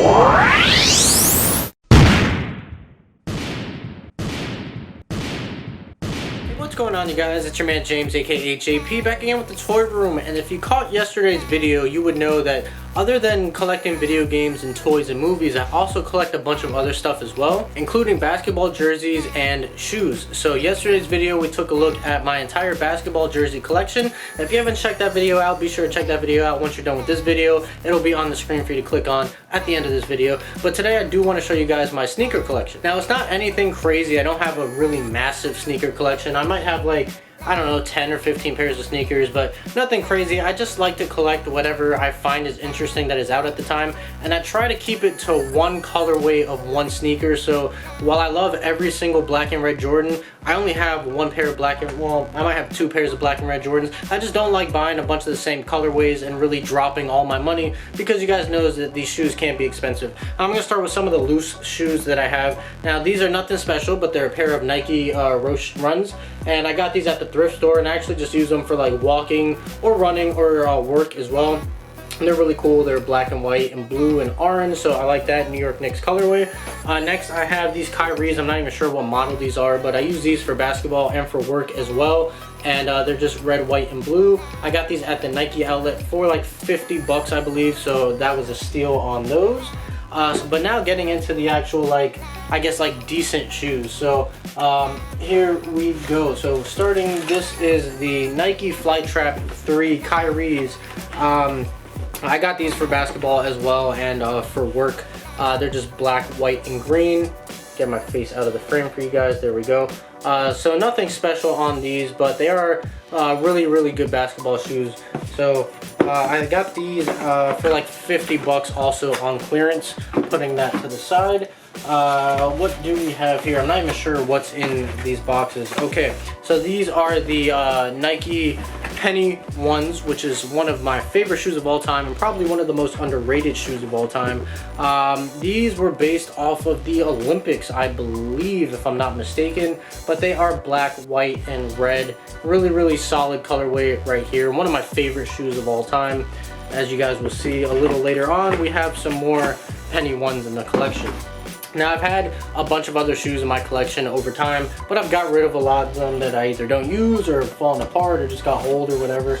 What's going on, you guys? It's your man James, aka JP, back again with the toy room. And if you caught yesterday's video, you would know that other than collecting video games and toys and movies, I also collect a bunch of other stuff as well, including basketball jerseys and shoes. So yesterday's video, we took a look at my entire basketball jersey collection. If you haven't checked that video out, be sure to check that video out. Once you're done with this video, it'll be on the screen for you to click on at the end of this video. But today I do want to show you guys my sneaker collection. Now, it's not anything crazy. I don't have a really massive sneaker collection. I might have like, I don't know, 10 or 15 pairs of sneakers, but nothing crazy. I just like to collect whatever I find is interesting that is out at the time, and I try to keep it to one colorway of one sneaker. So while I love every single black and red Jordan, I only have one pair of black and, well, I might have two pairs of black and red Jordans. I just don't like buying a bunch of the same colorways and really dropping all my money, because you guys know that these shoes can be expensive. I'm gonna start with some of the loose shoes that I have. Now, these are nothing special, but they're a pair of Nike Roche Runs, and I got these at the thrift store, and I actually just use them for like walking or running or work as well. And they're really cool. They're black and white and blue and orange, so I like that New York Knicks colorway. Next, I have these Kyries. I'm not even sure what model these are, but I use these for basketball and for work as well. And they're just red, white, and blue. I got these at the Nike outlet for like 50 bucks, I believe, so that was a steal on those. But now getting into the actual, like, I guess, like, decent shoes. So here we go. So starting, this is the Nike Flytrap 3 Kyries. I got these for basketball as well, and for work. They're just black, white, and green. Get my face out of the frame for you guys. There we go. So nothing special on these, but they are really, really good basketball shoes. So I got these for like 50 bucks also on clearance. Putting that to the side. What do we have here? I'm not even sure what's in these boxes. Okay, so these are the Nike Penny ones, which is one of my favorite shoes of all time and probably one of the most underrated shoes of all time. These were based off of the Olympics, I believe, if I'm not mistaken, but they are black, white, and red. Really, really solid colorway right here. One of my favorite shoes of all time. As you guys will see a little later on, we have some more Penny ones in the collection. Now, I've had a bunch of other shoes in my collection over time, but I've got rid of a lot of them that I either don't use or fallen apart or just got old or whatever.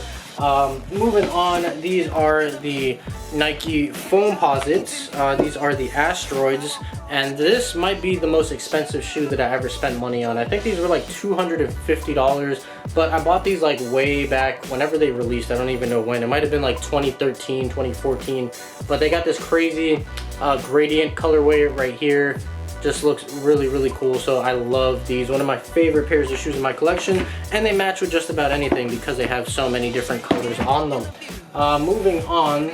Moving on, these are the Nike Foamposites. These are the Asteroids, and this might be the most expensive shoe that I ever spent money on. I think these were like $250, but I bought these like way back whenever they released. I don't even know when. It might have been like 2013, 2014, but they got this crazy gradient colorway right here. Just looks really, really cool, so I love these. One of my favorite pairs of shoes in my collection, and they match with just about anything because they have so many different colors on them. Moving on,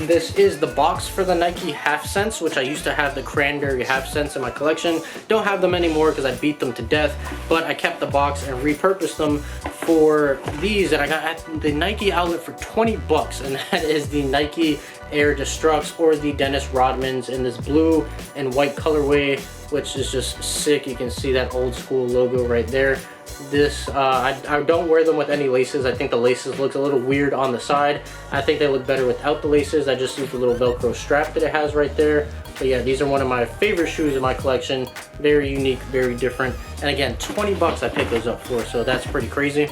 this is the box for the Nike Half Cents, which I used to have the cranberry Half Cents in my collection. Don't have them anymore because I beat them to death, but I kept the box and repurposed them for these that I got at the Nike outlet for 20 bucks, and that is the Nike Air Destructs, or the Dennis Rodmans, in this blue and white colorway, which is just sick. You can see that old school logo right there. This I don't wear them with any laces. I think the laces look a little weird on the side. I think they look better without the laces. I just use the little Velcro strap that it has right there. But yeah, these are one of my favorite shoes in my collection. Very unique, very different, and again, 20 bucks I picked those up for, so that's pretty crazy.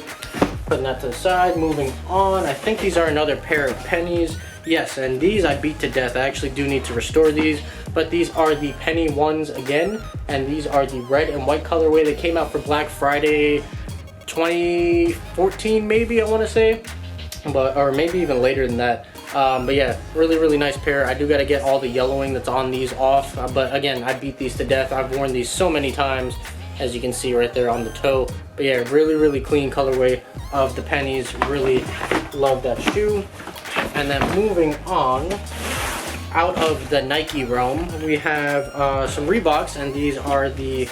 Putting that to the side. Moving on, I think these are another pair of pennies. Yes, and these I beat to death. I actually do need to restore these, but these are the Penny ones again, and these are the red and white colorway. They came out for Black Friday 2014, maybe, I want to say, but or maybe even later than that. But yeah, really, really nice pair. I do got to get all the yellowing that's on these off, but again, I beat these to death. I've worn these so many times, as you can see right there on the toe. But yeah, really, really clean colorway of the pennies. Really love that shoe. And then moving on, out of the Nike realm, we have some Reeboks, and these are the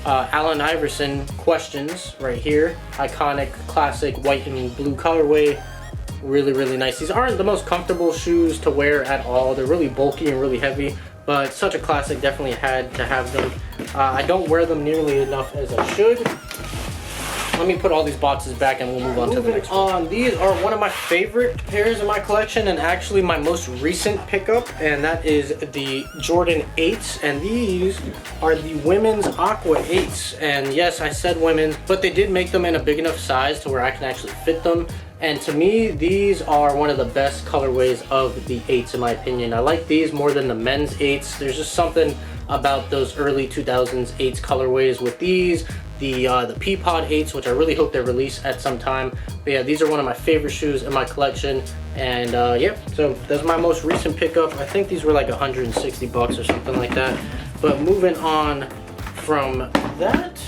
Allen Iverson Questions right here. Iconic, classic white and blue colorway. Really, really nice. These aren't the most comfortable shoes to wear at all. They're really bulky and really heavy, but such a classic, definitely had to have them. I don't wear them nearly enough as I should. let me put all these boxes back and we'll move on to the next one. These are one of my favorite pairs in my collection and actually my most recent pickup, and that is the Jordan 8s, and these are the women's Aqua 8s. And yes, I said women's, but they did make them in a big enough size to where I can actually fit them. And to me, these are one of the best colorways of the 8s in my opinion. I like these more than the men's 8s. There's just something about those early 2000s 8s colorways with these, the Peapod 8s, which I really hope they release at some time. But yeah, these are one of my favorite shoes in my collection. And yeah, so that's my most recent pickup. I think these were like 160 bucks or something like that. But moving on from that,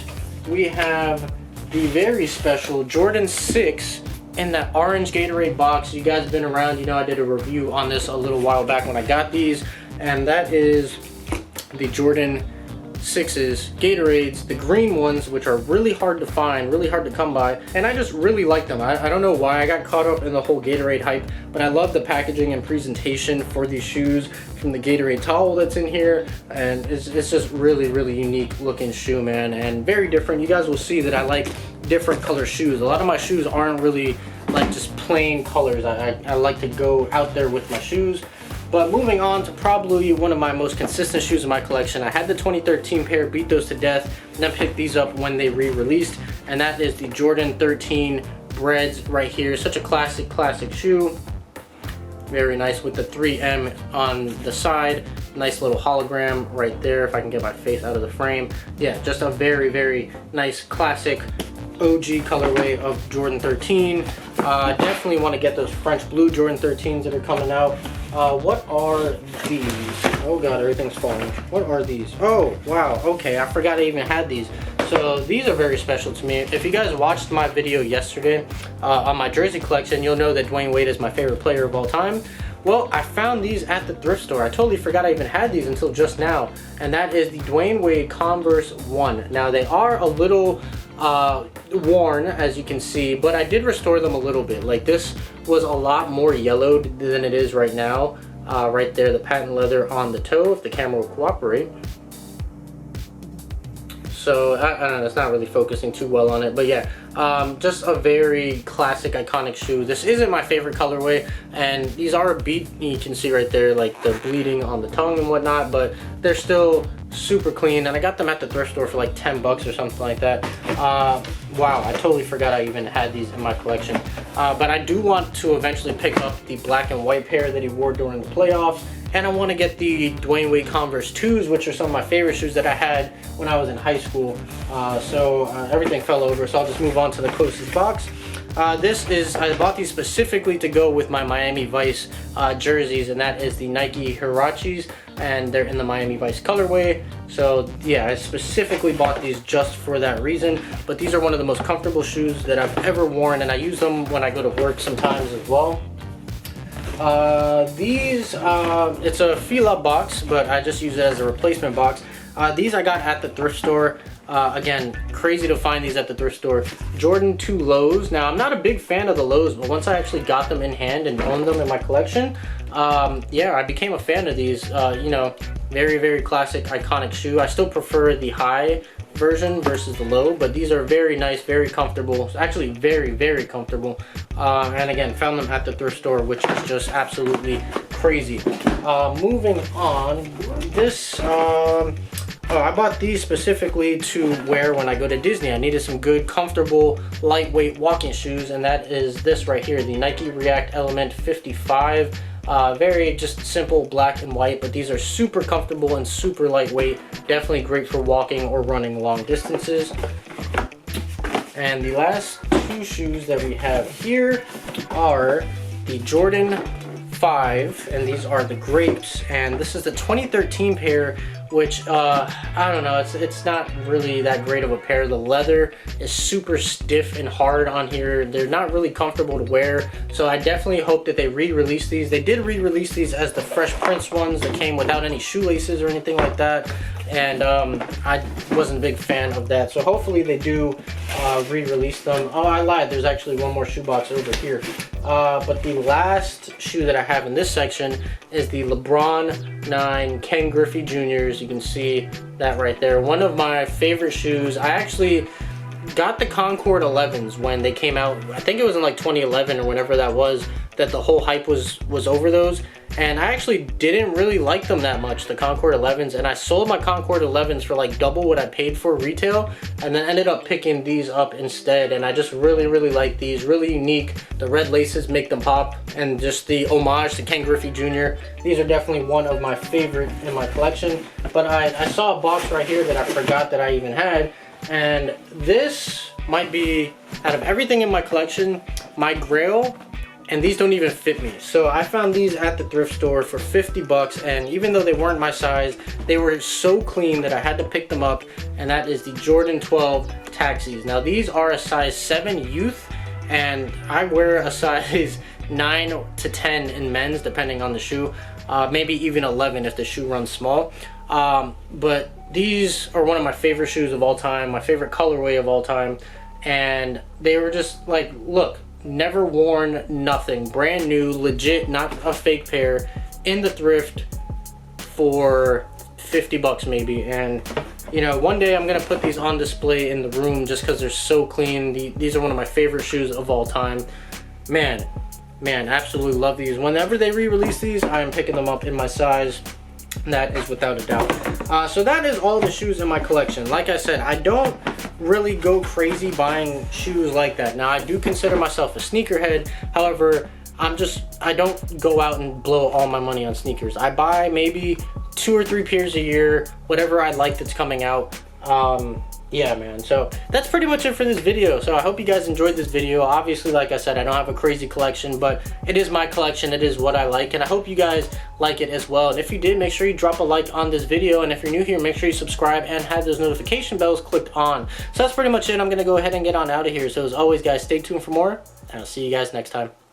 we have the very special Jordan 6 in that orange Gatorade box. You guys have been around, you know I did a review on this a little while back when I got these, and that is the Jordan 6s Gatorades, the green ones, which are really hard to find, really hard to come by, and I just really like them. I don't know why I got caught up in the whole Gatorade hype, but I love the packaging and presentation for these shoes, from the Gatorade towel that's in here, and it's just really unique looking shoe, man, and very different. You guys will see that I like different color shoes. A lot of my shoes aren't really like just plain colors. I like to go out there with my shoes. But moving on to probably one of my most consistent shoes in my collection. I had the 2013 pair, beat those to death, and then picked these up when they re-released, and that is the Jordan 13 Breads right here. Such a classic shoe. Very nice with the 3M on the side. Nice little hologram right there if I can get my face out of the frame. Yeah, just a very nice classic OG colorway of Jordan 13. Definitely want to get those French blue Jordan 13s that are coming out. What are these? Oh god, everything's falling. What are these? Oh wow, okay, I forgot I even had these. So these are very special to me. If you guys watched my video yesterday on my jersey collection, you'll know that Dwayne Wade is my favorite player of all time. Well, I found these at the thrift store. I totally forgot I even had these until just now, and that is the Dwayne Wade Converse 1. Now they are a little worn, as you can see, but I did restore them a little bit. Like, this was a lot more yellowed than it is right now. Right there, the patent leather on the toe, if the camera will cooperate. So I don't know, it's not really focusing too well on it, but yeah, just a very classic, iconic shoe. This isn't my favorite colorway, and these are beat. You can see right there, like the bleeding on the tongue and whatnot, but they're still super clean, and I got them at the thrift store for like 10 bucks or something like that. Wow, I totally forgot I even had these in my collection. But I do want to eventually pick up the black and white pair that he wore during the playoffs. And I want to get the Dwayne Wade Converse 2s, which are some of my favorite shoes that I had when I was in high school. So everything fell over, so I'll just move on to the closest box. I bought these specifically to go with my Miami Vice jerseys, and that is the Nike Huaraches, and they're in the Miami Vice colorway. So yeah, I specifically bought these just for that reason. But these are one of the most comfortable shoes that I've ever worn, and I use them when I go to work sometimes as well. It's a Fila box, but I just use it as a replacement box. These I got at the thrift store. Again, crazy to find these at the thrift store. Jordan 2 lows. Now, I'm not a big fan of the lows, but once I actually got them in hand and owned them in my collection, yeah, I became a fan of these. You know, very classic, iconic shoe. I still prefer the high version versus the low, but these are very nice, very comfortable, actually very comfortable. And again, found them at the thrift store, which is just absolutely crazy. Moving on, this I bought these specifically to wear when I go to Disney. I needed some good, comfortable, lightweight walking shoes, and that is this right here, the Nike React Element 55. Very just simple black and white, but these are super comfortable and super lightweight. Definitely great for walking or running long distances. And the last two shoes that we have here are the Jordan 5, and these are the Grapes, and this is the 2013 pair, which I don't know, it's not really that great of a pair. The leather is super stiff and hard on here. They're not really comfortable to wear, so I definitely hope that they re-release these. They did re-release these as the Fresh Prince ones that came without any shoelaces or anything like that, and I wasn't a big fan of that, so hopefully they do re-release them. Oh, I lied, there's actually one more shoebox over here. But the last shoe that I have in this section is the Lebron 9 Ken Griffey Jr.'s. You can see that right there. One of my favorite shoes. I actually got the Concord 11s when they came out. I think it was in like 2011 or whenever that was, that the whole hype was over those. And I actually didn't really like them that much, the Concord 11s, and I sold my Concord 11s for like double what I paid for retail, and then ended up picking these up instead. And I just really like these, really unique. The red laces make them pop, and just the homage to Ken Griffey Jr. These are definitely one of my favorite in my collection. But I saw a box right here that I forgot that I even had, and this might be, out of everything in my collection, my Grail. And these don't even fit me. So I found these at the thrift store for 50 bucks, and even though they weren't my size, they were so clean that I had to pick them up, and that is the Jordan 12 Taxis. Now these are a size 7 youth, and I wear a size 9 to 10 in men's depending on the shoe, maybe even 11 if the shoe runs small. But these are one of my favorite shoes of all time, my favorite colorway of all time, and they were just like, look, never worn, nothing, brand new, legit, not a fake pair, in the thrift for 50 bucks maybe. And you know, one day I'm gonna put these on display in the room just because they're so clean. These are one of my favorite shoes of all time. Man, absolutely love these. Whenever they re-release these, I am picking them up in my size. That is without a doubt. So that is all the shoes in my collection. Like I said, I don't really go crazy buying shoes like that. Now I do consider myself a sneakerhead. However, I don't go out and blow all my money on sneakers. I buy maybe 2 or 3 pairs a year, whatever I like that's coming out. Yeah, man, so that's pretty much it for this video. So I hope you guys enjoyed this video. Obviously, like I said, I don't have a crazy collection, but it is my collection. It is what I like, and I hope you guys like it as well. And if you did, make sure you drop a like on this video, and if you're new here, make sure you subscribe and have those notification bells clicked on. So that's pretty much it. I'm gonna go ahead and get on out of here. So as always, guys, stay tuned for more, and I'll see you guys next time.